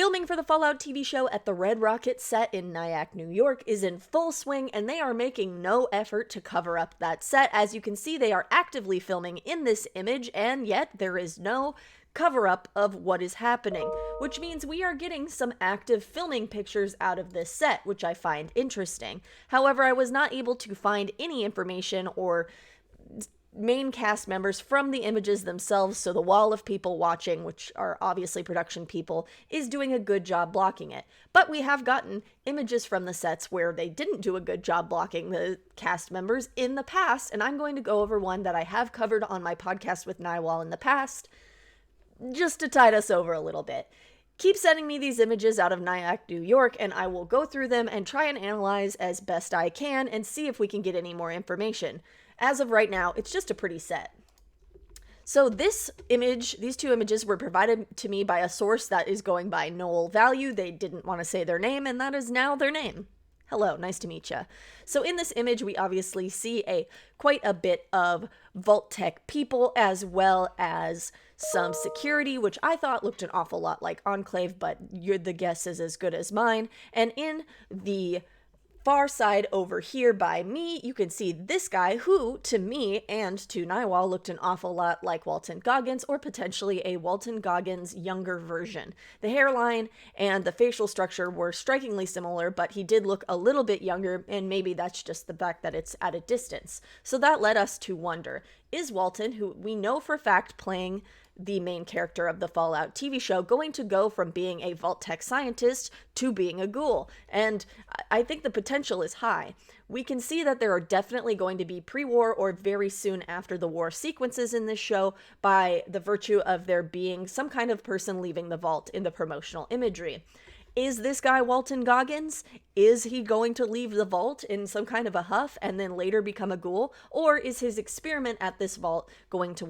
Filming for the Fallout TV show at the Red Rocket set in Nyack, New York is in full swing, and they are making no effort to cover up that set. As you can see, they are actively filming in this image, and yet there is no cover-up of what is happening, which means we are getting some active filming pictures out of this set, which I find interesting. However, I was not able to find any information or main cast members from the images themselves, so the wall of people watching, which are obviously production people, is doing a good job blocking it. But we have gotten images from the sets where they didn't do a good job blocking the cast members in the past, and I'm going to go over one that I have covered on my podcast with Nywall in the past, just to tide us over a little bit. Keep sending me these images out of Nyack, New York, and I will go through them and try and analyze as best I can and see if we can get any more information. As of right now, it's just a pretty set. So these two images were provided to me by a source that is going by Noel Value. They didn't want to say their name, and that is now their name. Hello, nice to meet you. So in this image, we obviously see quite a bit of Vault Tech people, as well as some security, which I thought looked an awful lot like Enclave, but the guess is as good as mine. And in the far side over here by me, you can see this guy who, to me and to Nywall, looked an awful lot like Walton Goggins, or potentially a Walton Goggins younger version. The hairline and the facial structure were strikingly similar, but he did look a little bit younger, and maybe that's just the fact that it's at a distance. So that led us to wonder, is Walton, who we know for a fact playing the main character of the Fallout TV show, going to go from being a Vault Tech scientist to being a ghoul? And I think the potential is high. We can see that there are definitely going to be pre-war or very soon after the war sequences in this show by the virtue of there being some kind of person leaving the vault in the promotional imagery. Is this guy Walton Goggins? Is he going to leave the vault in some kind of a huff and then later become a ghoul? Or is his experiment at this vault going to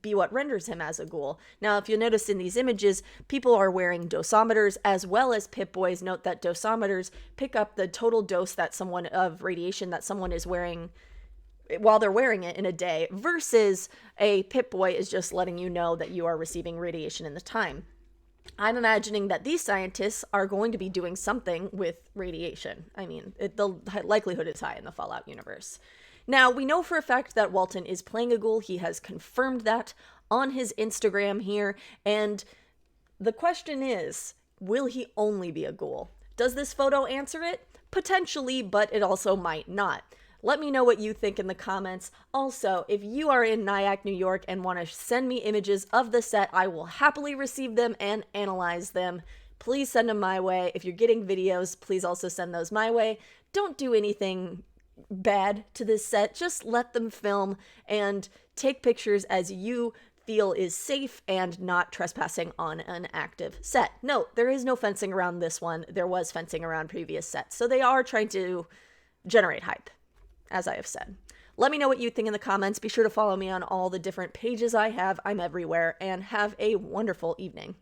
be what renders him as a ghoul? Now, if you notice in these images, people are wearing dosimeters as well as Pip-Boys. Note that dosimeters pick up the total dose of radiation that someone is wearing while they're wearing it in a day, versus a Pip-Boy is just letting you know that you are receiving radiation in the time. I'm imagining that these scientists are going to be doing something with radiation. I mean, the likelihood is high in the Fallout universe. Now, we know for a fact that Walton is playing a ghoul. He has confirmed that on his Instagram here. And the question is, will he only be a ghoul? Does this photo answer it? Potentially, but it also might not. Let me know what you think in the comments. Also, if you are in Nyack, New York and want to send me images of the set, I will happily receive them and analyze them. Please send them my way. If you're getting videos, please also send those my way. Don't do anything bad to this set. Just let them film and take pictures as you feel is safe and not trespassing on an active set. No, there is no fencing around this one. There was fencing around previous sets. So they are trying to generate hype, as I have said. Let me know what you think in the comments. Be sure to follow me on all the different pages I have. I'm everywhere, and have a wonderful evening.